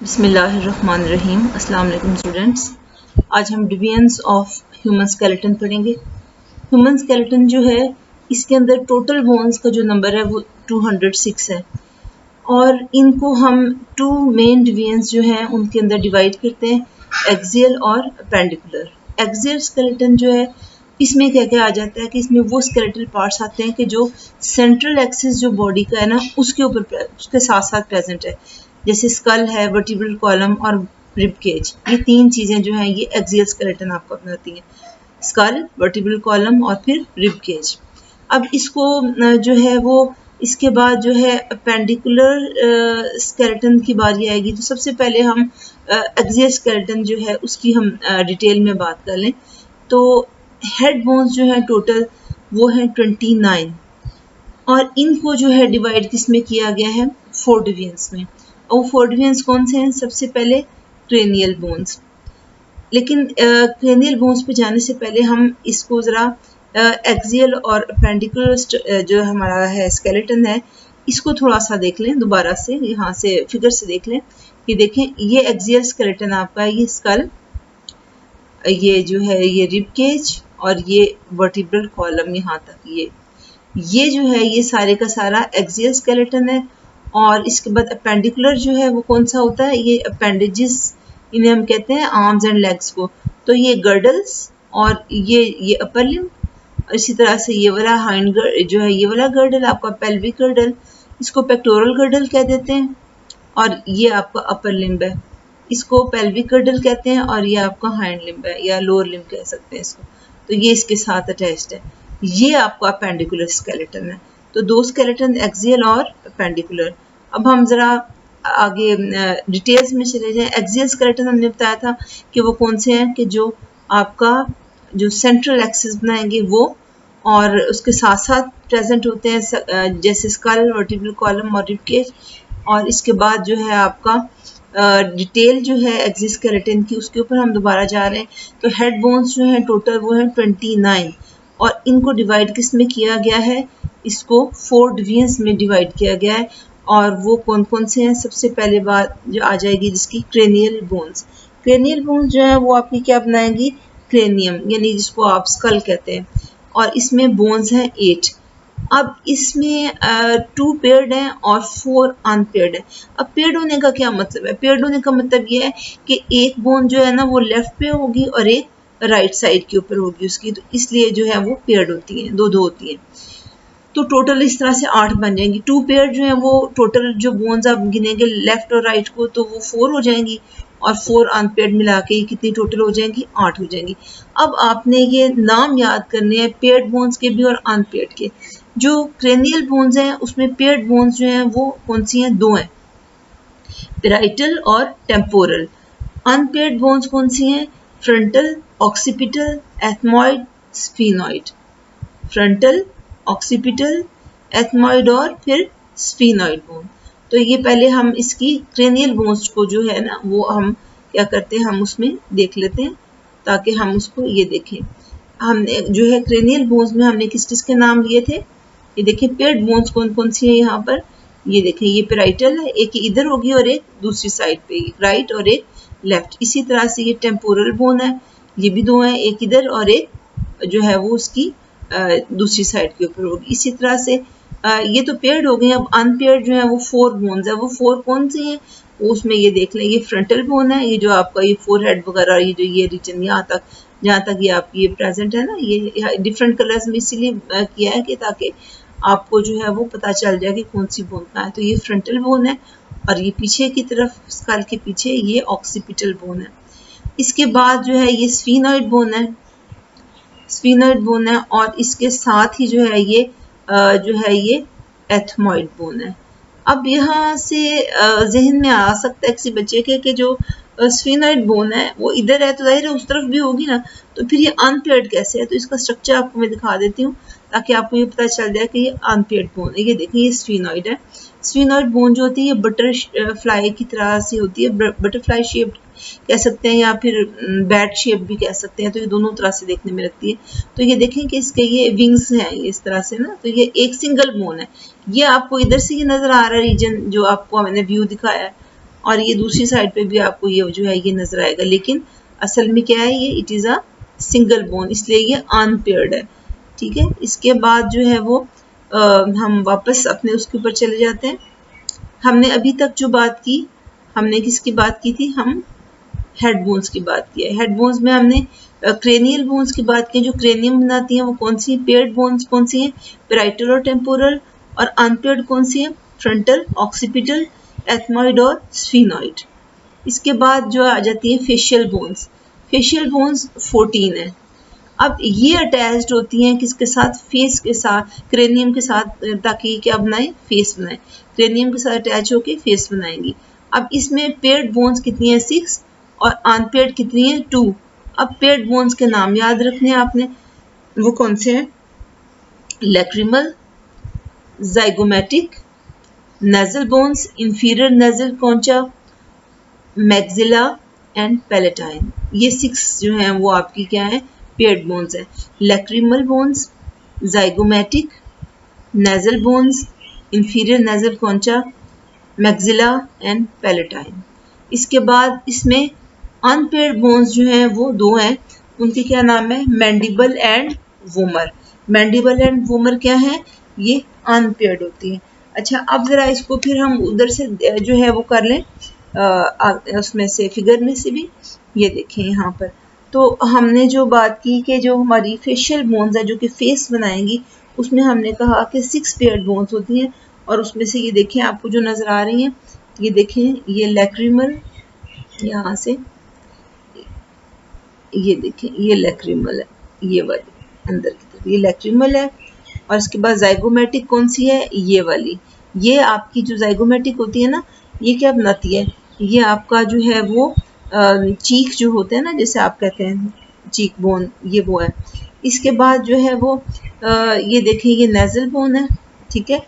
बिस्मिल्लाहिर्रहमानिर्रहीम। अस्सलाम वालेकुम स्टूडेंट्स। आज हम डिवीजन्स ऑफ ह्यूमन स्केलेटन पढ़ेंगे। ह्यूमन स्केलेटन जो है इसके अंदर टोटल बोन्स का जो नंबर है वो 206 है और इनको हम टू मेन डिवीजन्स जो हैं उनके अंदर डिवाइड करते हैं, एक्सियल और अपेंडिकुलर। एक्सियल स्केलेटन जो है इसमें क्या क्या आ जाता है कि इसमें वो स्केलेटल पार्ट्स आते हैं कि जो सेंट्रल एक्सिस जो बॉडी का है ना उसके ऊपर उसके साथ साथ प्रेजेंट है, जैसे स्कल है, वर्टिब्रल कॉलम और रिब केज। ये तीन चीजें जो हैं ये एक्सियल स्केलेटन आपको बनाती हैं, स्कल, वर्टिब्रल कॉलम और फिर रिब केज। अब इसको जो है वो इसके बाद जो है अपेंडिकुलर स्केलेटन की बारी आएगी, तो सबसे पहले हम एक्सियल स्केलेटन जो है उसकी हम डिटेल में बात कर लें। तो हेड बोन्स जो है टोटल वो है 29 और इनको जो है डिवाइड किसमें किया गया है, 4 डिवीजन्स में। और 4 डिवीजन्स कौन से हैं? सबसे पहले क्रेनियल बोन्स। लेकिन क्रेनियल बोन्स पे जाने से पहले हम इसको ज़रा एक्सियल और अपेंडिकुलर जो हमारा है स्केलेटन है इसको थोड़ा सा देख लें दोबारा से, यहाँ से फिगर से देख लें कि देखें ये एक्सियल स्केलेटन आपका, ये स्कल, ये जो है ये रिब केज और ये वर्टिब्रल कॉलम यहाँ तक ये जो है ये सारे का सारा एक्सियल स्केलेटन है। और इसके बाद अपेंडिकुलर जो है वो कौन सा होता है, ये अपेंडेजेस, इन्हें हम कहते हैं आर्म्स एंड लेग्स को। तो ये गर्डल्स और ये अपर लिम्ब, इसी तरह से ये वाला हाइंड जो है ये वाला गर्डल आपका पेल्विक गर्डल, इसको पेक्टोरल गर्डल कह देते हैं। और ये आपका अपर लिम्ब है, इसको पेल्विक गर्डल कहते हैं और ये आपका हाइंड लिम्ब है या लोअर लिम्ब कह सकते हैं इसको। तो ये इसके साथ अटैच्ड है, ये आपका अपेंडिकुलर स्केलेटन है। तो दो स्केलेटन, एक्सियल और अपेंडिकुलर। अब हम जरा आगे डिटेल्स में चले जाएं। एक्सियल स्केलेटन हमने बताया था कि वो कौन से हैं कि जो आपका जो सेंट्रल एक्सिस बनाएंगे वो और उसके साथ साथ प्रेजेंट होते हैं, जैसे स्कल, वर्टिब्रल कॉलम और रिब केज। और इसके बाद जो है आपका डिटेल जो है एक्सियल स्केलेटन की उसके ऊपर हम दोबारा जा रहे हैं। तो हेड बोन्स जो हैं टोटल वो हैं 29 और इनको डिवाइड किस में किया गया है, इसको 4 डिवीजन्स में डिवाइड किया गया है। और वो कौन कौन से हैं? सबसे पहले बात जो आ जाएगी जिसकी क्रेनियल बोन्स। क्रेनियल बोन्स जो है वो आपकी क्या बनाएंगी, क्रेनियम, यानी जिसको आप स्कल कहते हैं। और इसमें बोन्स हैं 8। अब इसमें 2 पेयर्ड हैं और 4 अनपेयर्ड हैं। अब पेयर्ड होने का क्या मतलब है? पेयर्ड होने का मतलब ये है कि एक बोन जो है ना वो लेफ्ट पे होगी और एक राइट साइड के ऊपर होगी उसकी, तो इसलिए जो है वो पेयर्ड होती हैं, दो होती हैं। तो टोटल इस तरह से 8 बन जाएंगी। 2 पेयर जो है वो टोटल जो बोन्स आप गिनेंगे लेफ्ट और राइट को तो वो 4 हो जाएंगी और 4 अनपेयर्ड मिला के कितनी टोटल हो जाएंगी, 8 हो जाएंगी। अब आपने ये नाम याद करने हैं पेयर्ड बोन्स के भी और अनपेयर्ड के। जो क्रेनियल बोन्स हैं उसमें पेयर्ड बोन्स जो हैं वो कौन सी हैं, 2 हैं, पेराइटल और टेम्पोरल। अनपेयर्ड बोन्स कौन सी हैं, frontal, occipital, ethmoid, sphenoid. Frontal, occipital, ethmoid और फिर स्फीनॉइड बोन। तो ये पहले हम इसकी क्रेनियल बोन्स को जो है ना वो हम क्या करते हैं, हम उसमें देख लेते हैं ताकि हम उसको ये देखें। हमने जो है क्रेनियल बोन्स में हमने किस किस के नाम लिए थे, ये देखिए पेयर्ड बोन्स कौन कौन सी है यहाँ पर। ये देखिए ये पेराइटल है, एक इधर होगी और एक दूसरी साइड पे, राइट और एक लेफ्ट। इसी तरह से ये टेम्पोरल बोन है, ये भी 2 हैं, एक इधर और एक जो है वो उसकी दूसरी साइड के ऊपर होगी। इसी तरह से ये तो पेयर्ड हो गए। अब अनपेयर्ड जो है वो 4 बोन्स है, वो 4 कौन सी हैं उसमें ये देख लें। ये फ्रंटल बोन है, ये जो आपका ये फोरहेड वगैरह ये जो ये रीजन यहाँ तक जहाँ तक ये आपकी ये प्रेजेंट है ना, ये डिफरेंट कलर्स में इसीलिए किया है कि ताकि आपको जो है वो पता चल जाए कि कौन सी बोन का है। तो ये फ्रंटल बोन है और ये पीछे की तरफ स्कल के पीछे ये ऑक्सीपिटल बोन है। इसके बाद जो है ये स्फीनॉइड बोन है, स्फीनॉइड बोन है और इसके साथ ही जो है ये एथमॉइड बोन है। अब यहाँ से जहन में आ सकता है किसी बच्चे के कि जो स्फीनॉइड बोन है वो इधर है तो जाहिर है उस तरफ भी होगी ना, तो फिर ये अनपेयर्ड कैसे है? तो इसका स्ट्रक्चर आपको मैं दिखा देती हूँ ताकि आपको ये पता चल जाए कि ये अनपेयर्ड बोन है। ये देखिए ये स्फीनॉइड है। स्फीनॉइड बोन जो होती है ये बटर फ्लाई की तरह से होती है, बटरफ्लाई शेप्ड कह सकते हैं या फिर बैट शेप भी कह सकते हैं। तो ये दोनों तरह से देखने में लगती है। तो ये देखें कि इसके ये विंग्स हैं इस तरह से ना, तो ये एक सिंगल बोन है। ये आपको इधर से ये नजर आ रहा है रीजन जो आपको मैंने व्यू दिखाया है और ये दूसरी साइड पे भी आपको ये जो है ये नजर आएगा, लेकिन असल में क्या है ये, it is a single bone, इसलिए ये अनपेयर्ड है। ठीक है, इसके बाद जो है वो हम वापस अपने उसके ऊपर चले जाते हैं। हमने अभी तक जो बात की, हमने किसकी बात की थी, हम हेड बोन्स की बात की है। हेड बोन्स में हमने क्रेनियल बोन्स की बात की, जो क्रेनियम बनाती हैं वो कौन सी, पेयर्ड बोन्स कौन सी हैं, पैराइटल और टेम्पोरल, और अनपेयर्ड कौन सी है, फ्रंटल, ऑक्सीपिटल, एथमॉइड और स्फीनॉइड। इसके बाद जो आ जाती है फेशियल बोन्स। फेशियल बोन्स 14 है। अब ये अटैच्ड होती हैं किसके साथ, फेस के साथ, क्रेनियम के साथ, ताकि क्या बनाए, फेस बनाए। क्रेनियम के साथ अटैच होके फेस बनाएंगी। अब इसमें पेयर्ड बोन्स कितनी है, 6, और अनपेयर्ड कितनी है, 2। अब पेयर्ड बोन्स के नाम याद रखने हैं आपने, वो कौन से हैं, lacrimal, zygomatic, nasal bones, inferior nasal concha, maxilla and palatine. ये 6 जो हैं वो आपकी क्या है, पेयर्ड बोन्स है। Lacrimal bones, zygomatic, nasal bones, inferior nasal concha, maxilla and palatine. इसके बाद इसमें अनपेयर्ड बोन्स जो हैं वो 2 हैं, उनके क्या नाम है, mandible and vomer. Mandible and vomer क्या है, ये अनपेयर्ड होती है। अच्छा, अब जरा इसको फिर हम उधर से जो है वो कर लें, उसमें से फिगर में से भी, ये देखें यहाँ पर। तो हमने जो बात की कि जो हमारी फेशियल बोन्स है जो कि फेस बनाएंगी, उसमें हमने कहा कि 6 पेयर्ड बोन्स होती हैं, और उसमें से ये देखें आपको जो नजर आ रही हैं, ये देखें, ये लैक्रिमल, यहाँ से ये देखें, ये लैक्रिमल है, ये वाली अंदर की तरफ ये लैक्रिमल है। और इसके बाद ज़ाइगोमेटिक कौन सी है, ये वाली। ये आपकी जो ज़ाइगोमेटिक होती है ना, ये क्या बनाती है, ये आपका जो है वो चीक जो होते हैं ना, जैसे आप कहते हैं चीक बोन, ये वो है। इसके बाद जो है वो ये देखें, ये नेजल बोन है। ठीक है,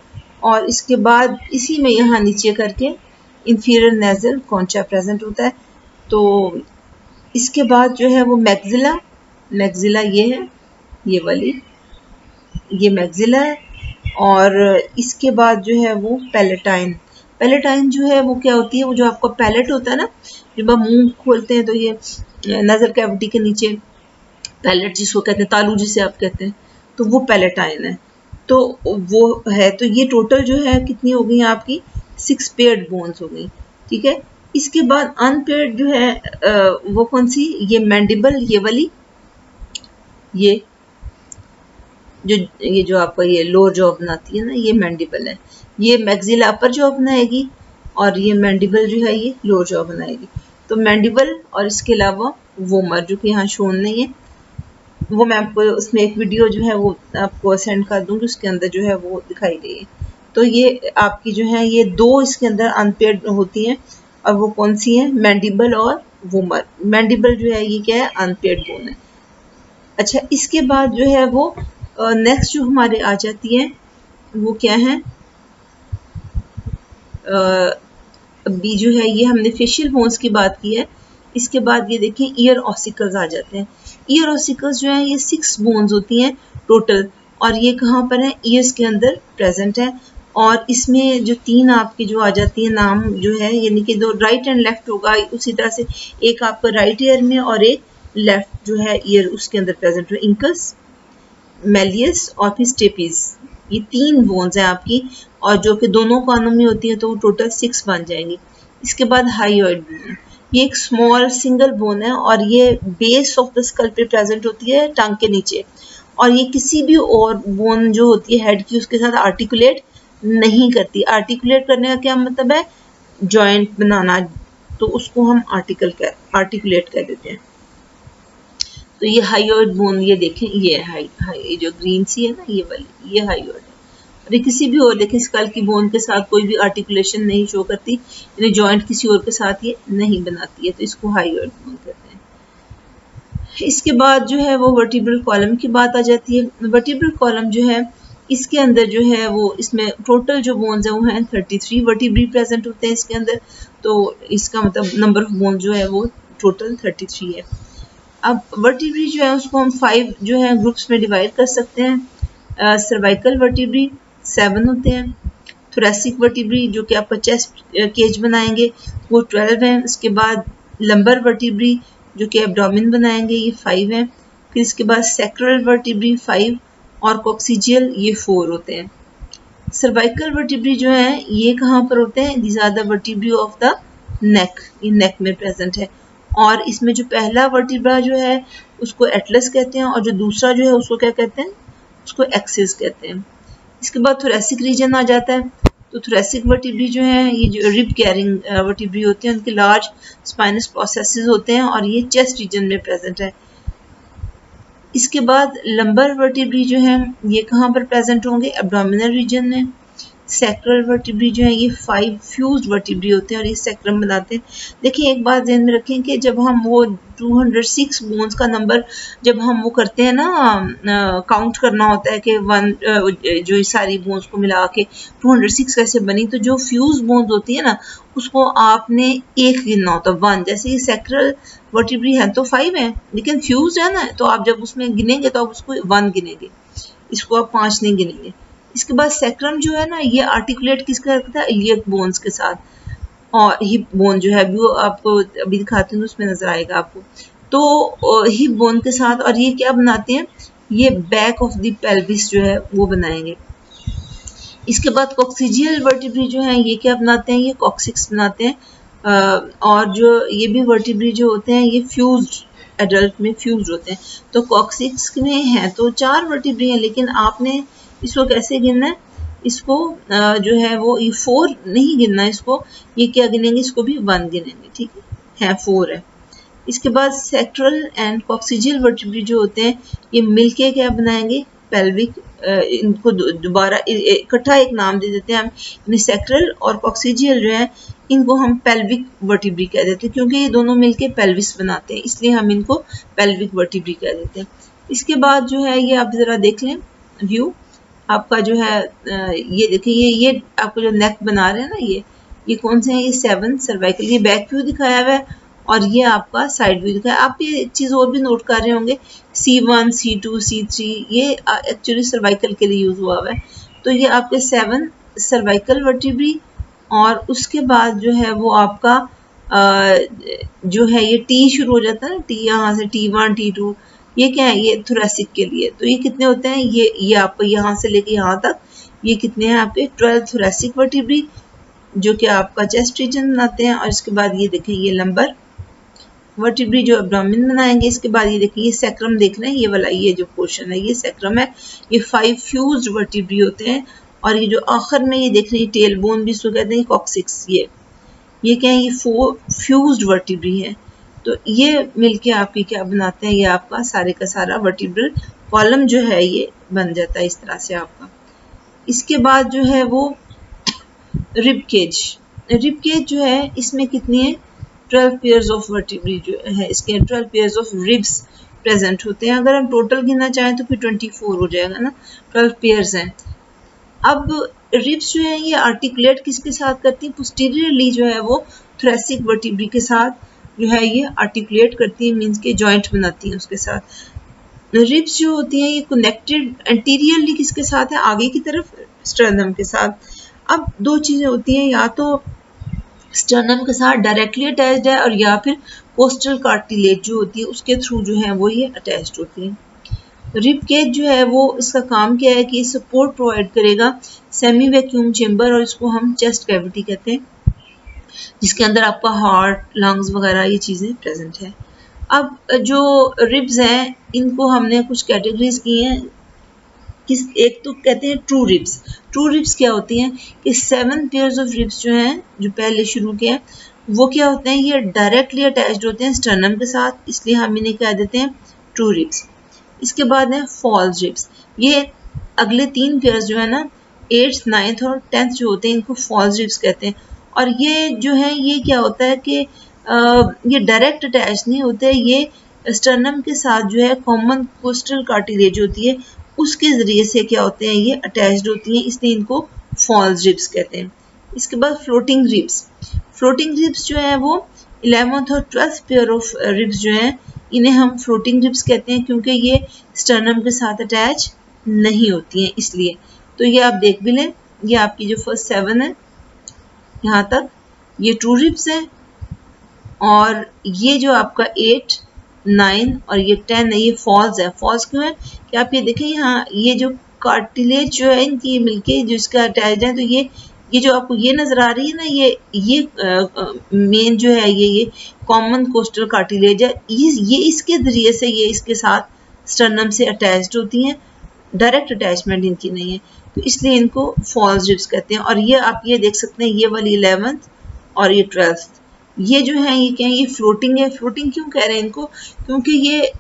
और इसके बाद इसी में यहाँ नीचे करके इंफीरियर नेजल कॉन्चा प्रेजेंट होता है। तो इसके बाद जो है वो मैक्सिला, मैक्सिला ये है, ये वाली, ये मैक्सिला है। और इसके बाद जो है वो पैलेटाइन। पैलेटाइन जो है वो क्या होती है, वो जो आपका पैलेट होता है ना, जब आप मुंह खोलते हैं तो ये नजर कैविटी के नीचे पैलेट जिसको कहते हैं, तालू जिसे आप कहते हैं, तो वो पैलेटाइन है। तो वो है, तो ये टोटल जो है कितनी हो गई आपकी, 6 पेयर्ड बोन्स हो गई। ठीक है, इसके बाद अनपेयर्ड जो है वो कौन सी, ये मैंडिबल, ये वाली, ये जो आपका ये लोअर जॉ बनाती है ना, ये मैंडिबल है। ये मैक्सिला अपर जॉ बनाएगी, और ये मैंडिबल जो है ये लोअर जॉ बनाएगी। तो मैंडिबल और इसके अलावा वोमर जो कि यहाँ शोन नहीं है, वो मैं आपको उसमें एक वीडियो जो है वो आपको सेंड कर दूंगी, उसके अंदर जो है वो दिखाई गई है। तो ये आपकी जो है ये 2 इसके अंदर अनपेयर्ड होती हैं, और वो कौन सी है, मैंडिबल और वोमर। मैंडिबल जो है ये क्या है, अनपेयर्ड बोन है। अच्छा, इसके बाद जो है वो नेक्स्ट जो हमारे आ जाती है वो क्या है, अभी जो है ये हमने फेशियल बोन्स की बात की है। इसके बाद ये देखें, ईयर ऑसिकल्स आ जाते हैं। ईयर ऑसिकल्स जो है ये 6 बोन्स होती हैं टोटल, और ये कहाँ पर है, ईयर्स के अंदर प्रेजेंट है। और इसमें जो 3 आपकी जो आ जाती है नाम जो है, यानी कि 2 राइट एंड लेफ्ट होगा, उसी तरह से एक आपका राइट ईयर में और एक लेफ्ट जो है ईयर उसके अंदर प्रेजेंट है, इंकस, मेलियस और फिर स्टेपीज। ये 3 बोन्स हैं आपकी, और जो कि दोनों कानों में होती है, तो वो टोटल 6 बन जाएंगी। इसके बाद हाइयोइड बोन, ये एक स्मॉल सिंगल बोन है, और ये बेस ऑफ द स्कल पे प्रेजेंट होती है, टंग के नीचे। और ये किसी भी और बोन जो होती है हेड की, उसके साथ आर्टिकुलेट नहीं करती। आर्टिकुलेट करने का क्या मतलब है, जॉइंट बनाना, तो उसको हम आर्टिकुलेट कह देते हैं। तो ये हाइयोइड बोन, ये देखें, ये हाई जो ग्रीन सी है ना, ये वाली, ये हाइयोइड है। और ये किसी भी और देखें स्कल की बोन के साथ कोई भी आर्टिकुलेशन नहीं शो करती, यानी जॉइंट किसी और के साथ ये नहीं बनाती है, तो इसको हाइयोइड बोन कहते हैं। इसके बाद जो है वो वर्टिब्रल कॉलम की बात आ जाती है। वर्टिब्रल कॉलम जो है, इसके अंदर जो है वो, इसमें टोटल जो बोन्स है वो हैं 33 वर्टिब्री प्रेजेंट होते हैं इसके अंदर। तो इसका मतलब नंबर ऑफ बोन जो है वो टोटल 33 है। अब वर्टिब्री जो है उसको हम 5 जो है ग्रुप्स में डिवाइड कर सकते हैं। सर्वाइकल वर्टिब्री 7 होते हैं, थोरेसिक वर्टिब्री जो कि आपका चेस्ट केज बनाएंगे वो 12 हैं। उसके बाद लंबर वर्टिब्री जो कि एब्डोमेन बनाएंगे ये 5 हैं। फिर इसके बाद सैक्रल वर्टिब्री 5 और कॉक्सिजियल ये 4 होते हैं। सर्वाइकल वर्टिब्री जो है ये कहाँ पर होते हैं? These are the vertebrae of the neck, ये नेक में प्रेजेंट है। और इसमें जो पहला वर्टिब्रा जो है उसको एटलस कहते हैं और जो दूसरा जो है उसको क्या कहते हैं? उसको एक्सिस कहते हैं। इसके बाद थोरेसिक रीजन आ जाता है। तो थोरेसिक वर्टिब्री जो है ये जो रिब कैरिंग वर्टिब्री होते हैं उनके लार्ज स्पाइनस प्रोसेसेस होते हैं और ये चेस्ट रीजन में प्रेजेंट है। इसके बाद लंबर वर्टिब्री जो है ये कहाँ पर प्रेजेंट होंगे? एब्डोमिनल रीजन में। सैक्रल वर्टिब्री जो है ये 5 फ्यूज्ड वर्टिब्री होते हैं और ये सैक्रम बनाते हैं। देखिए एक बात ध्यान में रखें कि जब हम वो 206 बोन्स का नंबर जब हम वो करते हैं ना काउंट करना होता है कि जो सारी बोन्स को मिला के 206 कैसे बनी, तो जो फ्यूज बोन्स होती है ना उसको आपने एक गिनना होता है, 1। जैसे ये सैक्रल वर्टिब्री है तो 5 है लेकिन फ्यूज है ना, तो आप जब उसमें गिनेंगे तो आप उसको 1 गिनेंगे, इसको आप 5 नहीं गिनेंगे। इसके बाद सैक्रम जो है ना ये आर्टिकुलेट किसका रखता है? इलियक बोन्स के साथ। और हिप बोन जो है वो आपको अभी दिखाती हूँ उसमें नजर आएगा आपको। तो हिप बोन के साथ और ये क्या बनाते हैं? ये बैक ऑफ द पेल्विस जो है वो बनाएंगे। इसके बाद कॉक्सिजियल वर्टिब्री जो है ये क्या बनाते हैं? ये कॉक्सिक्स बनाते हैं। और जो ये भी वर्टिब्री जो होते हैं ये फ्यूज्ड एडल्ट में फ्यूज्ड होते हैं। तो कॉक्सिक्स में है तो 4 वर्टिब्री हैं लेकिन आपने इसको कैसे गिनना है? इसको जो है वो ये 4 नहीं गिनना इसको, ये क्या गिनेंगे? इसको भी 1 गिनेंगे, ठीक है 4 है। इसके बाद सैक्रल एंड कॉक्सिजियल वर्टिब्री जो होते हैं ये मिलके क्या बनाएंगे? पेल्विक। इनको दोबारा इकट्ठा एक नाम दे देते हैं हम, यानी सैक्रल और कॉक्सिजियल जो है इनको हम पेल्विक वर्टिब्री कह देते हैं क्योंकि ये दोनों मिलके पेल्विस बनाते हैं, इसलिए हम इनको पेल्विक वर्टिब्री कह देते हैं। इसके बाद जो है ये आप जरा देख लें व्यू आपका जो है ये देखिए ये आपको जो नेक बना रहे हैं ना ये कौन से हैं? ये 7 सर्वाइकल, ये बैक व्यू दिखाया हुआ है और ये आपका साइड व्यू दिखाया। आप ये एक चीज और भी नोट कर रहे होंगे C1, C2, C3 ये एक्चुअली सर्वाइकल के लिए यूज हुआ है। तो ये आपके 7 सर्वाइकल वर्टिब्री और उसके बाद जो है वो आपका जो है ये T शुरू हो जाता है ना, T यहाँ से T1, T2 ये क्या है? ये थोरेसिक के लिए। तो ये कितने होते हैं? ये आपको यहाँ से लेके यहाँ तक ये कितने हैं आपके? 12 थोरेसिक वर्टिब्री जो कि आपका चेस्ट रीजन बनाते हैं। और इसके बाद ये देखें ये लंबर वर्टिब्री जो एब्डोमेन बनाएंगे। इसके बाद ये देखिए ये सैक्रम देख रहे हैं, ये वाला ये जो पोर्शन है ये सैक्रम है। ये 5 फ्यूज्ड वर्टिब्री होते हैं और ये जो आखिर में ये देख रहे हैं टेल बोन भी इसको कहते हैं कॉक्सिक्स। ये क्या है? ये 4 फ्यूज्ड वर्टिब्री है। तो ये मिलके आपकी क्या बनाते हैं? ये आपका सारे का सारा वर्टिब्रल कॉलम जो है ये बन जाता है इस तरह से आपका। इसके बाद जो है वो रिब केज। रिब केज जो है इसमें कितनी है? 12 पेयर्स ऑफ वर्टिब्री जो है इसके 12 पेयर्स ऑफ रिब्स प्रेजेंट होते हैं। अगर हम टोटल गिनना चाहें तो फिर 24 हो जाएगा ना, 12 पेयर्स हैं। अब रिब्स जो है ये आर्टिकुलेट किसके साथ करती है? पोस्टीरियरली जो है वो थोरेसिक वर्टिब्री के साथ जो है ये आर्टिकुलेट करती है, मींस के जॉइंट बनाती है उसके साथ। रिब्स जो होती हैं ये कनेक्टेड एंटीरियरली किसके साथ है? आगे की तरफ स्टर्नम के साथ। अब दो चीजें होती हैं, या तो स्टर्नम के साथ डायरेक्टली अटैच्ड है और या फिर कोस्टल कार्टिलेज जो होती है उसके थ्रू जो है वो ये अटैच्ड होती है। रिब केज जो है वो इसका काम क्या है कि सपोर्ट प्रोवाइड करेगा सेमी वैक्यूम चेंबर और इसको हम चेस्ट कैविटी कहते हैं जिसके अंदर आपका हार्ट, लंग्स वगैरह ये चीज़ें प्रेजेंट है। अब जो रिब्स हैं इनको हमने कुछ कैटेगरीज की हैं। एक तो कहते हैं ट्रू रिब्स। ट्रू रिब्स क्या होती हैं कि 7 पेयर्स ऑफ रिब्स जो हैं जो पहले शुरू के हैं वो क्या होते हैं? ये डायरेक्टली अटैच्ड होते हैं स्टर्नम के साथ, इसलिए हम इन्हें कह देते हैं ट्रू रिब्स। इसके बाद है फॉल्स रिब्स। ये अगले 3 पेयर्स जो है ना 8th, 9th और 10th जो होते हैं इनको फॉल्स रिब्स कहते हैं। और ये जो है ये क्या होता है कि ये डायरेक्ट अटैच नहीं होते, ये स्टर्नम के साथ जो है कॉमन कोस्टल कार्टिलेज होती है उसके जरिए से क्या होते हैं ये अटैच्ड होती हैं, इसलिए इनको फॉल्स रिब्स कहते हैं। इसके बाद फ्लोटिंग रिब्स। फ्लोटिंग रिब्स जो है वो 11th और 12th पेयर ऑफ रिब्स जो हैं इन्हें हम फ्लोटिंग रिब्स कहते हैं क्योंकि ये स्टर्नम के साथ अटैच नहीं होती हैं इसलिए। तो ये आप देख भी लें ये आपकी जो फर्स्ट 7 है यहाँ तक ये ट्रू रिब्स है, और ये जो आपका 8, 9 और ये 10 है ये फॉल्स है। फॉल्स क्यों है कि आप ये देखें यहाँ ये जो कार्टिलेज जो है इनकी मिलके जिसका अटैच है, तो ये जो आपको ये नजर आ रही है ना, ये मेन जो है ये कॉमन कोस्टल कार्टिलेज है, ये इसके जरिए से ये इसके साथ स्टर्नम से अटैच्ड होती हैं, डायरेक्ट अटैचमेंट इनकी नहीं है, तो इसलिए इनको फॉल्स रिब्स कहते हैं। और ये आप ये देख सकते हैं ये वाली 11th और ये 12th ये जो है ये क्या है, ये फ्लोटिंग है। फ्लोटिंग क्यों कह रहे हैं इनको, क्योंकि ये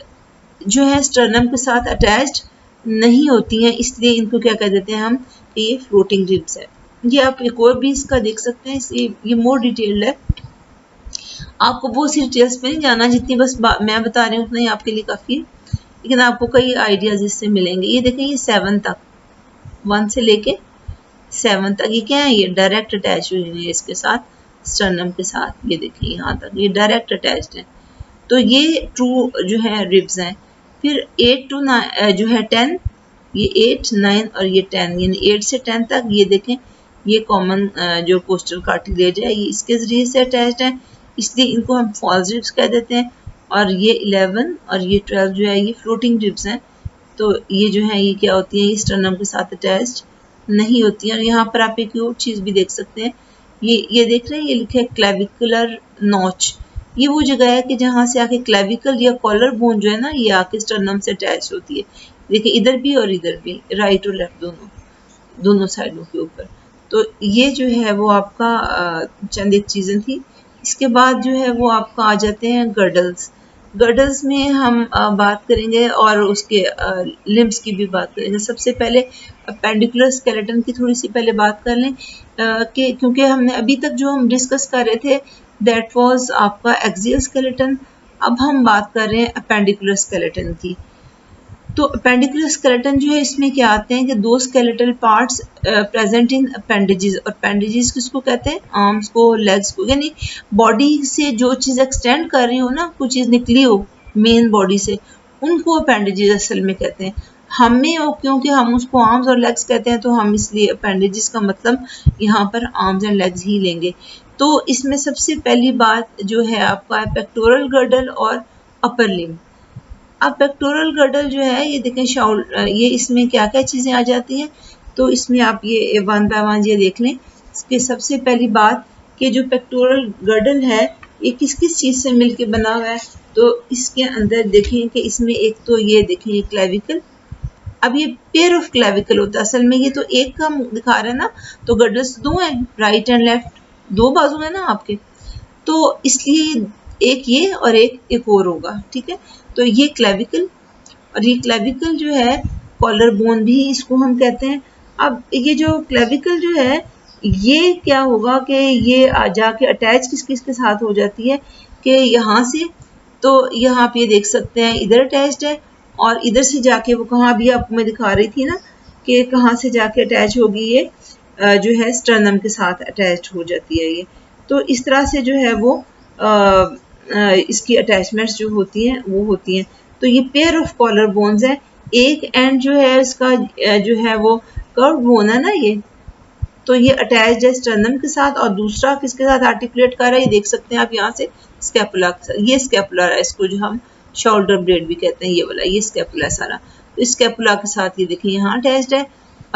जो है स्टर्नम के साथ अटैच्ड नहीं होती हैं, इसलिए इनको क्या कह देते हैं हम कि ये फ्लोटिंग रिब्स है। ये आप एक और भी इसका देख सकते हैं, ये मोर डिटेल्ड है, आपको बहुत सी डिटेल्स पे नहीं जाना, जितनी बस मैं बता रही हूँ उतना ही आपके लिए काफ़ी है, लेकिन आपको कई आइडियाज इससे मिलेंगे। ये देखें ये 7 तक, 1 से लेके 7 तक ये क्या है, ये डायरेक्ट अटैच हुई है इसके साथ स्टर्नम के साथ, ये देखिए यहाँ तक ये डायरेक्ट अटैच्ड है, तो ये ट्रू जो है रिब्स हैं। फिर 8 to 9 जो है 10, ये 8, 9 और ये 10 यानी 8 से 10 तक ये देखें ये कॉमन जो कोस्टल कार्टिलेज है ये इसके जरिए से अटैच्ड है, इसलिए इनको हम फॉल्स रिब्स कह देते हैं। और ये 11 और ये 12 जो है ये फ्लोटिंग रिब्स हैं, तो ये जो है ये क्या होती है, ये स्टर्नम के साथ अटैच्ड नहीं होती है। और यहाँ पर आप एक और चीज़ भी देख सकते हैं, ये देख रहे हैं ये लिखा है क्लेविकुलर नॉच, ये वो जगह है कि जहाँ से आके क्लेविकल या कॉलर बोन जो है ना ये आके स्टर्नम से अटैच होती है। देखिए इधर भी और इधर भी, राइट और लेफ्ट दोनों साइडों के ऊपर। तो ये जो है वो आपका चंद एक चीज़ें थी। इसके बाद जो है वो आपका आ जाते हैं गर्डल्स। गर्डल्स में हम बात करेंगे और उसके लिम्स की भी बात करेंगे। सबसे पहले पेंडिकुलर स्केलेटन की थोड़ी सी पहले बात कर लें कि क्योंकि हमने अभी तक जो हम डिस्कस कर रहे थे दैट वाज आपका एक्सियल स्केलेटन, अब हम बात कर रहे हैं अपेंडिकुलर स्केलेटन की। तो अपेंडिकुलर स्केलेटन जो है इसमें क्या आते हैं कि 2 skeletal parts present in appendages, और अपेंडेजेस किसको कहते हैं, आर्म्स को, लेग्स को, यानी बॉडी से जो चीज़ एक्सटेंड कर रही हो ना, कुछ चीज़ निकली हो मेन बॉडी से, उनको अपेंडेजेस असल में कहते हैं। हमें क्योंकि हम उसको आर्म्स और लेग्स कहते हैं तो हम इसलिए अपेंडेजेस का मतलब यहाँ पर आर्म्स एंड लेग्स ही लेंगे। तो इसमें सबसे पहली बात जो है आपका पेक्टोरल गर्डल और अपर लिम्ब। अब पेक्टोरल गर्डल जो है ये देखें ये इसमें क्या क्या चीज़ें आ जाती हैं, तो इसमें आप ये 1 बाय 1 ये देख लें। इसके सबसे पहली बात कि जो पेक्टोरल गर्डल है ये किस किस चीज़ से मिलके बना हुआ है, तो इसके अंदर देखें कि इसमें एक तो ये देखें ये क्लेविकल, अब ये पेयर ऑफ क्लेविकल होता है असल में, ये तो एक का दिखा रहा है ना, तो गर्डल्स 2 हैं, राइट एंड लेफ्ट 2 बाजू है ना आपके, तो इसलिए एक ये और एक और होगा, ठीक है। तो ये क्लेविकल, और ये क्लेविकल जो है कॉलर बोन भी इसको हम कहते हैं। अब ये जो क्लेविकल जो है ये क्या होगा कि ये जाके अटैच किस किस के साथ हो जाती है कि यहाँ से, तो यहाँ आप ये देख सकते हैं इधर अटैच्ड है, और इधर से जाके वो कहाँ भी आपको मैं दिखा रही थी ना कि कहाँ से जाके अटैच होगी, ये जो है स्टर्नम के साथ अटैच हो जाती है ये। तो इस तरह से जो है वो इसकी अटैचमेंट्स जो होती हैं वो होती हैं। तो ये पेयर ऑफ कॉलर बोन्स है, एक एंड जो है इसका जो है वो कर्व बोन है ना ये, तो ये अटैच्ड है स्टर्नम के साथ, और दूसरा किसके साथ आर्टिकुलेट कर रहा है ये देख सकते हैं आप यहाँ से स्कैपुला के साथ, ये स्कैपुला है, इसको जो हम शोल्डर ब्लेड भी कहते हैं, ये वाला ये स्कैपुला है सारा, तो स्कैपुला के साथ ये देखिए यहाँ अटैच्ड है,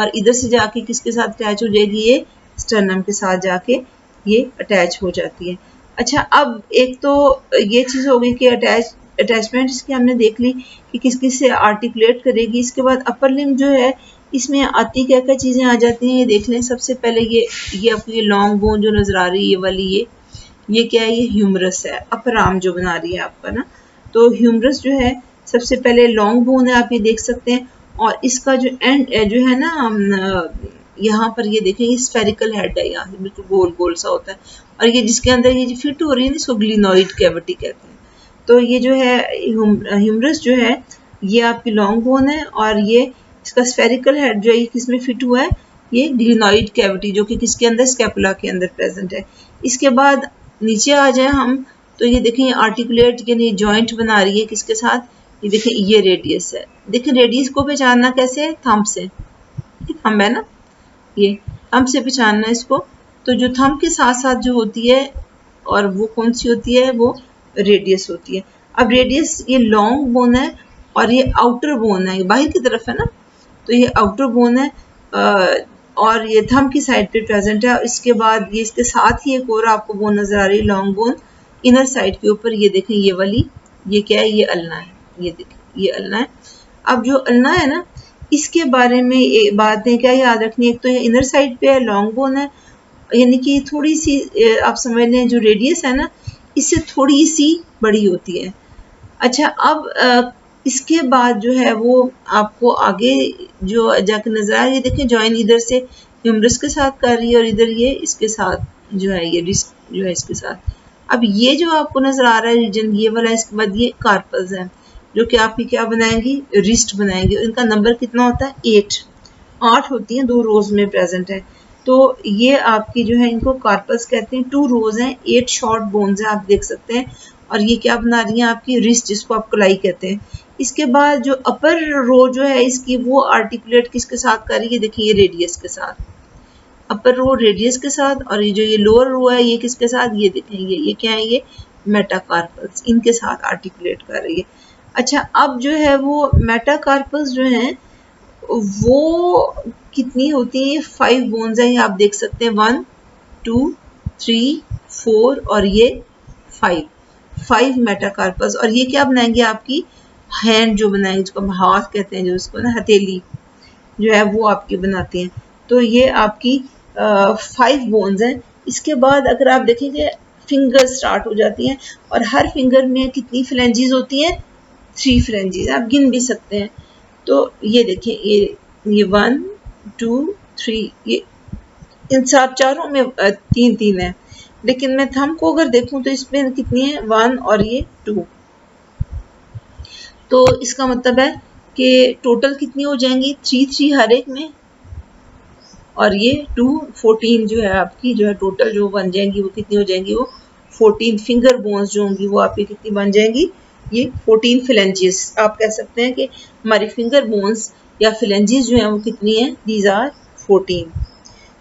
और इधर से जाके किसके साथ अटैच हो जाएगी, ये स्टर्नम के साथ जाके ये अटैच हो जाती है। अच्छा, अब एक तो ये चीज़ हो गई कि अटैचमेंट इसकी हमने देख ली कि किस किस से आर्टिकुलेट करेगी। इसके बाद अपर लिम्ब जो है इसमें आती क्या क्या चीज़ें आ जाती हैं ये देख लें। सबसे पहले ये आपको ये लॉन्ग बोन जो नज़र आ रही है ये वाली, ये क्या है, ये ह्यूमरस है, अपर आर्म जो बना रही है आपका ना, तो ह्यूमरस जो है सबसे पहले लॉन्ग बोन है, आप ये देख सकते हैं, और इसका जो एंड जो है ना यहाँ पर ये देखें ये स्फेरिकल हेड है, यहाँ से बिल्कुल गोल गोल सा होता है, और ये जिसके अंदर ये जो फिट हो रही है इसको ग्लिनोइड कैविटी कहते हैं। तो ये जो है ह्यूमरस जो है ये आपकी लॉन्ग बोन है, और ये इसका स्फेरिकल हेड जो है ये किसमें फिट हुआ है, ये ग्लिनोइड कैविटी जो कि किसके अंदर, स्कैपुला के अंदर प्रेजेंट है। इसके बाद नीचे आ जाए हम, तो ये देखें आर्टिकुलेट यानी जॉइंट बना रही है किसके साथ, ये देखें ये रेडियस है। देखें रेडियस को पहचानना कैसे है, थंब से, थंब है ना ये। थंब से पहचानना है इसको। तो जो थंब के साथ साथ जो होती है और वो कौन सी होती है, वो रेडियस होती है। अब रेडियस ये लॉन्ग बोन है और ये आउटर बोन है, बाहर की तरफ है ना, तो ये आउटर बोन है और ये थंब की साइड पे प्रेजेंट है। और इसके बाद ये इसके साथ ही एक और आपको बोन नजर आ रही है, लॉन्ग बोन इनर साइड के ऊपर। ये देखें ये वाली, ये क्या है, ये अल्ना है, ये देखें ये अल्ना है। अब जो अल्ना है ना, इसके बारे में एक बातें क्या याद रखनी है, एक तो ये इनर साइड पे है, लॉन्ग बोन है, यानी कि थोड़ी सी आप समझ लें जो रेडियस है ना, इससे थोड़ी सी बड़ी होती है। अच्छा, अब इसके बाद जो है वो आपको आगे जो जाके नजर आ रही है, देखें जॉइन इधर से ह्यूमरस के साथ कर रही है और इधर ये इसके साथ जो है, ये रिस्ट जो है इसके साथ। अब ये जो आपको नजर आ रहा है रीजन, ये वाला, इसके बाद ये कार्पल्स है जो कि आपकी क्या बनाएंगी, रिस्ट बनाएंगे। इनका नंबर कितना होता है, 8 होती हैं, 2 रोज में प्रेजेंट है। तो ये आपकी जो है इनको कार्पल्स कहते हैं। 2 रोज हैं, 8 शॉर्ट बोन्स हैं, आप देख सकते हैं। और ये क्या बना रही है, आपकी रिस्ट, जिसको आप कलाई कहते हैं। इसके बाद जो अपर रो जो है इसकी, वो आर्टिकुलेट किसके साथ कर रही है, देखिए ये रेडियस के साथ, अपर रो रेडियस के साथ। और ये जो ये लोअर रो है ये किसके साथ, ये देखें ये क्या है, ये मेटाकार्पल्स, इनके साथ आर्टिकुलेट कर रही है। अच्छा, अब जो है वो मेटाकार्पल्स जो हैं वो कितनी होती है, 5 बोन्स हैं, ये आप देख सकते हैं, 1 2 3 4 और ये 5 मेटाकार्पल्स। और ये क्या बनाएंगे, आपकी हैंड जो बनाएंगे, जिसको हम हाथ कहते हैं, जो उसको ना हथेली जो है वो आपकी बनाती हैं। तो ये आपकी 5 बोन्स हैं। इसके बाद अगर आप देखेंगे फिंगर स्टार्ट हो जाती हैं और हर फिंगर में कितनी फ्लेंजेस होती हैं, 3 फ्लेंजेस, आप गिन भी सकते हैं। तो ये देखें ये 1 2 3, ये इन सब चारों में 3 है, लेकिन मैं थंब को अगर देखूं तो इसमें कितनी है, 1 और ये 2। तो इसका मतलब है कि टोटल कितनी हो जाएंगी, 3 हर एक में, और ये 2 14 जो है आपकी, जो है टोटल जो बन जाएंगी वो कितनी हो जाएंगी, वो 14 फिंगर बोन्स जो होंगी वो आपकी कितनी बन जाएंगी, ये 14 फिलेंजेस। आप कह सकते हैं कि हमारी फिंगर बोन्स या फिलेंजेस जो है वो कितनी है, दीज आर 14।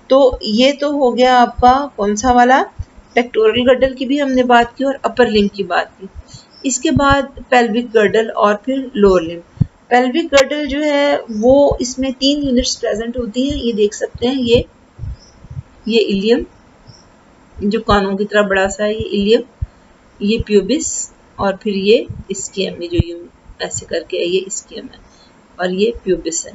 तो ये तो हो गया आपका कौन सा वाला, पेक्टोरल गर्डल की भी हमने बात की और अपर लिम्ब की बात की। इसके बाद पेल्विक गर्डल और फिर लोअर लिम्ब। पेल्विक गर्डल जो है वो, इसमें 3 यूनिट्स प्रेजेंट होती हैं, ये देख सकते हैं, ये इलियम जो कानों की तरह बड़ा सा है, ये इलियम, ये प्यूबिस और फिर ये इस्कियम, ये जो ये ऐसे करके है, ये इस्कियम है और ये प्यूबिस है।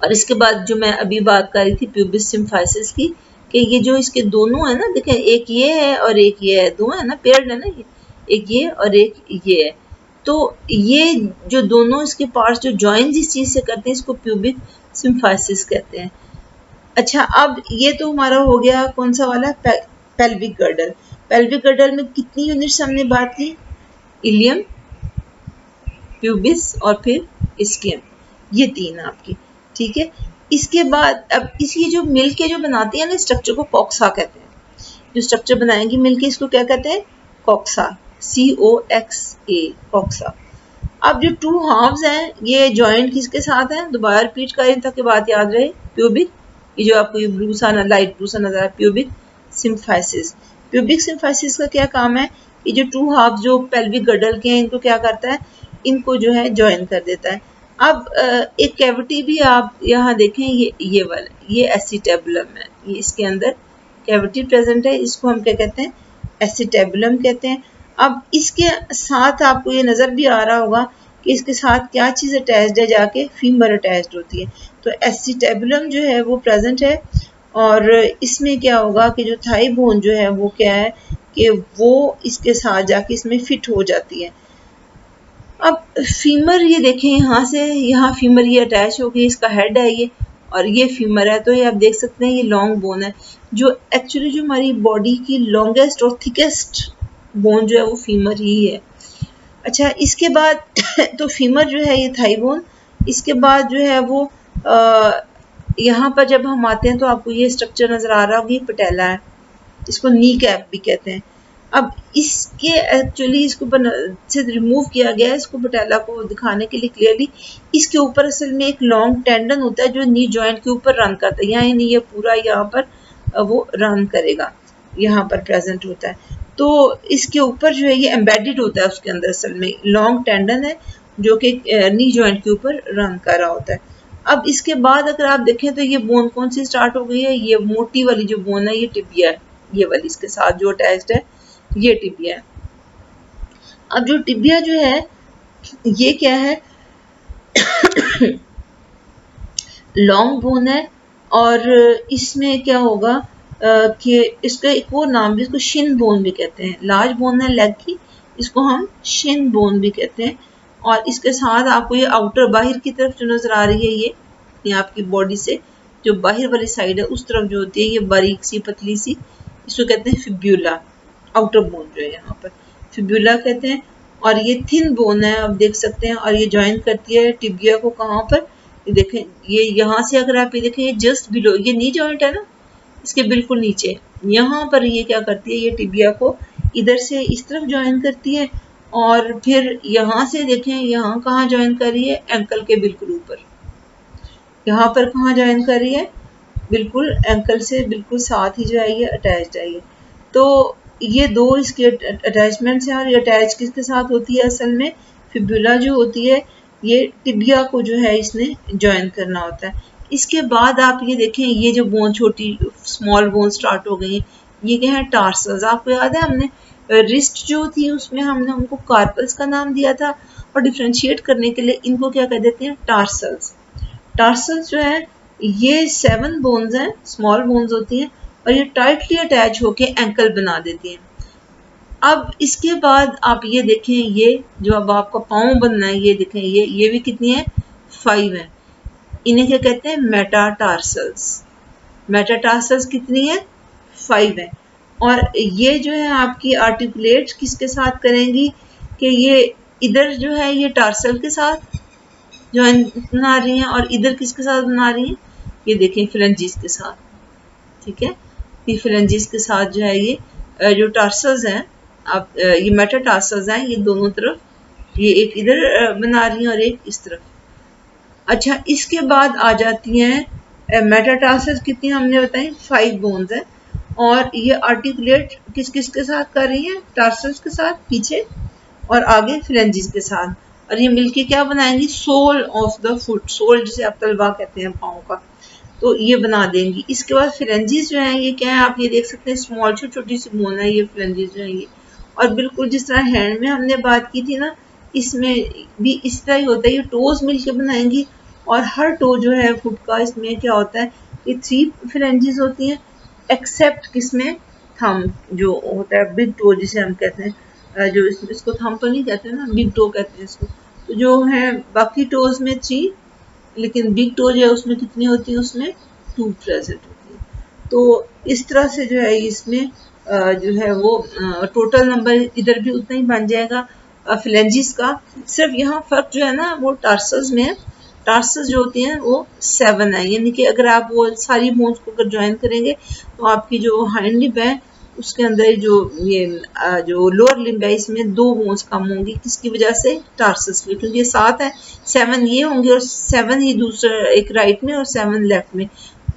और इसके बाद जो मैं अभी बात कर रही थी प्यूबिस सिम्फाइसिस की, कि ये जो इसके दोनों है ना, देखें एक ये है और एक ये है, दो है ना, पेयर्ड है ना, ये एक ये और एक ये है। तो ये जो दोनों इसके पार्ट्स जो जॉइंस इस चीज से करते हैं, इसको प्यूबिक सिम्फाइसिस कहते हैं। अच्छा, अब ये तो हमारा हो गया कौन सा वाला, पेल्विक गर्डल। पेल्विक गर्डल में कितनी यूनिट्स हमने बात की, इलियम, प्यूबिस और फिर इस्कियम, ये 3 आपकी, ठीक है। इसके बाद अब इसकी जो मिल के जो बनाती है ना स्ट्रक्चर को कॉक्सा कहते हैं। जो स्ट्रक्चर बनाएंगी मिल के, इसको क्या कहते हैं, कॉक्सा, COXA, कॉक्सा। अब जो 2 हाफ्स हैं, ये जॉइंट किसके साथ है, दोबारा रिपीट करें ताकि बात याद रहे, प्यूबिक, ये जो आपको ये ब्लू सा लाइट ब्लू सा नजर आ रहा है, प्यूबिक सिम्फाइसिस। प्यूबिक सिम्फाइसिस का क्या काम है, ये जो 2 हाफ जो पेल्विक गर्डल के हैं, इनको क्या करता है, इनको जो है ज्वाइन कर देता है। अब एक कैविटी भी आप यहाँ देखें, ये वाला, ये एसिटेबुलम है, ये इसके अंदर कैविटी प्रेजेंट है, इसको हम क्या कहते हैं, एसिटेबुलम कहते हैं। अब इसके साथ आपको ये नजर भी आ रहा होगा कि इसके साथ क्या चीज अटैच्ड है, जाके फीमर अटैच्ड होती है। तो एसिटेबुलम जो है वो प्रेजेंट है और इसमें क्या होगा कि जो थाई बोन जो है वो क्या है कि वो इसके साथ जाके इसमें फिट हो जाती है। अब फीमर ये देखें, यहाँ से यहाँ फीमर ये अटैच हो गई, इसका हेड है ये और ये फीमर है। तो ये आप देख सकते हैं ये लॉन्ग बोन है, जो एक्चुअली जो हमारी बॉडी की लॉन्गेस्ट और थिकेस्ट बोन जो है वो फीमर ही है। अच्छा, इसके बाद तो फीमर जो है ये थाई बोन। इसके बाद जो है वो यहाँ पर जब हम आते हैं तो आपको ये स्ट्रक्चर नजर आ रहा होगा, ये पटेला है, इसको नी कैप भी कहते हैं। अब इसके एक्चुअली इसको से रिमूव किया गया है इसको पटेला को दिखाने के लिए क्लियरली। इसके ऊपर असल में एक लॉन्ग टेंडन होता है जो नी जॉइंट के ऊपर रन करता है, यानी ये पूरा यहाँ पर वो रन करेगा, यहाँ पर प्रेजेंट होता है। तो इसके ऊपर जो है ये एम्बेडेड होता है, उसके अंदर असल में लॉन्ग टेंडन है जो कि नी जॉइंट के ऊपर रन कर रहा होता है। अब इसके बाद अगर आप देखें तो ये बोन कौन सी स्टार्ट हो गई है, ये मोटी वाली जो बोन है ये टिबिया है, ये वाली इसके साथ जो अटैच्ड है ये टिबिया है। अब जो टिबिया जो है ये क्या है लॉन्ग बोन है, और इसमें क्या होगा कि इसका एक और नाम भी, इसको शिन बोन भी कहते हैं। लार्ज बोन है लेग की, इसको हम शिन बोन भी कहते हैं। और इसके साथ आपको ये आउटर बाहर की तरफ जो नजर आ रही है ये आपकी बॉडी से जो बाहर वाली साइड है उस तरफ जो होती है ये बारीक सी पतली सी, इसको कहते हैं फिब्यूला, आउटर बोन जो है यहाँ पर फिब्यूला कहते हैं। और ये थिन बोन है, आप देख सकते हैं, और ये ज्वाइन करती है टिबिया को कहाँ पर, ये देखें, ये यहाँ से अगर आप ये देखें ये जस्ट बिलो, ये नी जॉइंट है ना, इसके बिल्कुल नीचे यहाँ पर ये क्या करती है, ये टिबिया को इधर से इस तरफ ज्वाइन करती है, और फिर यहाँ से देखें यहाँ कहाँ ज्वाइन कर रही है, एंकल के बिल्कुल ऊपर, यहाँ पर कहाँ ज्वाइन कर रही है, बिल्कुल एंकल से बिल्कुल साथ ही जो है ये अटैच है। तो ये दो इसके अटैचमेंट्स हैं, और ये अटैच किसके साथ होती है, असल में फिब्यूला जो होती है ये टिबिया को जो है इसने ज्वाइन करना होता है। इसके बाद आप ये देखें ये जो बोन छोटी स्मॉल बोन स्टार्ट हो गई है, ये क्या है, टार्सल्स। आपको याद है हमने रिस्ट जो थी उसमें हमने उनको कार्पल्स का नाम दिया था, और डिफ्रेंशिएट करने के लिए इनको क्या कह देते हैं, टार्सल्स। टार्सल्स जो है ये 7 बोन्स हैं, स्मॉल बोन्स होती हैं, और ये टाइटली अटैच होके एंकल बना देती हैं। अब इसके बाद आप ये देखें ये जो अब आपका पाँव बनना है, ये देखें ये भी कितनी है, 5 है। इन्हें क्या कहते हैं, मेटाटार्सल्स। मेटाटार्सल्स कितनी है, 5 है। और ये जो है आपकी आर्टिकुलेट किसके साथ करेंगी कि ये इधर जो है ये टार्सल के साथ ज्वाइन बना रही हैं, और इधर किसके साथ बना रही हैं, ये देखें फिलेंजिस के साथ, ठीक है। ये फिलेंजिस के साथ जो है ये जो टार्सल्स हैं, आप ये मेटाटार्सल्स हैं, ये दोनों तरफ, ये एक इधर बना रही हैं और एक इस तरफ। अच्छा, इसके बाद आ जाती हैं मेटाटार्सल्स, कितनी हमने बताई, 5 बोन्स हैं, और ये आर्टिकुलेट किस किस के साथ कर रही हैं, टार्सल्स के साथ पीछे, और आगे फिलेंजिस के साथ, और ये मिलके क्या बनाएंगी, sole of the foot, sole जिसे आप तलवा कहते हैं पाँव का, तो ये बना देंगी। इसके बाद फिलेंजिस जो है ये क्या है, आप ये देख सकते हैं स्मॉल छोटी सी बोन है ये फिलेंजिस जो है ये, और बिल्कुल जिस तरह हैंड में हमने बात की थी ना, इसमें भी इस तरह ही होता है, ये टोज मिलके बनाएंगी, और हर टो जो है फुट का इसमें क्या होता है, ये 3 फिलेंजिस होती हैं, एक्सेप्ट किसमें, थंब जो होता है बिग टो जिसे हम कहते हैं, जो इसको थंब तो नहीं कहते ना, बिग टो कहते हैं इसको। तो जो है बाकी टोज में 3, लेकिन बिग टो जो है उसमें कितनी होती है, उसमें 2 प्रेजेंट होती है। तो इस तरह से जो है इसमें जो है वो टोटल नंबर इधर भी उतना ही बन जाएगा फिलेंजिस का। सिर्फ यहाँ फर्क जो है ना वो टार्सल्स में है, टार्सल्स जो होती हैं वो 7 है, यानी कि अगर आप वो सारी बोन्स को अगर ज्वाइन करेंगे तो आपकी जो हाइंड लिम्ब है उसके अंदर जो ये जो लोअर लिम्ब है इसमें 2 बोन्स कम होंगी, किसकी वजह से, टार्सल्स की, क्योंकि ये 7 है, 7 ये होंगे और 7 ही दूसरा एक राइट में और 7 लेफ्ट में,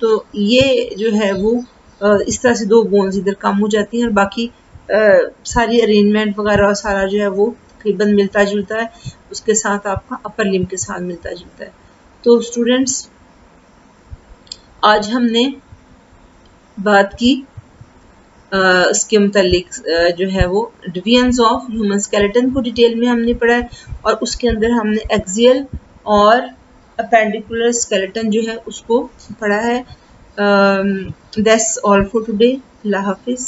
तो ये जो है वो इस तरह से 2 बोन्स इधर कम हो जाती हैं, और बाकी सारी अरेंजमेंट वगैरह सारा जो है वो तकरीबन मिलता जुलता है, उसके साथ आपका अपर लिम्ब के साथ मिलता जुलता है। तो स्टूडेंट्स आज हमने बात की इसके मुतालिक जो है वो डिवीजन्स ऑफ ह्यूमन स्केलेटन को डिटेल में हमने पढ़ा है, और उसके अंदर हमने एक्सियल और अपेंडिकुलर स्केलेटन जो है उसको पढ़ा है। That's all for today. अल्लाह हाफिज़।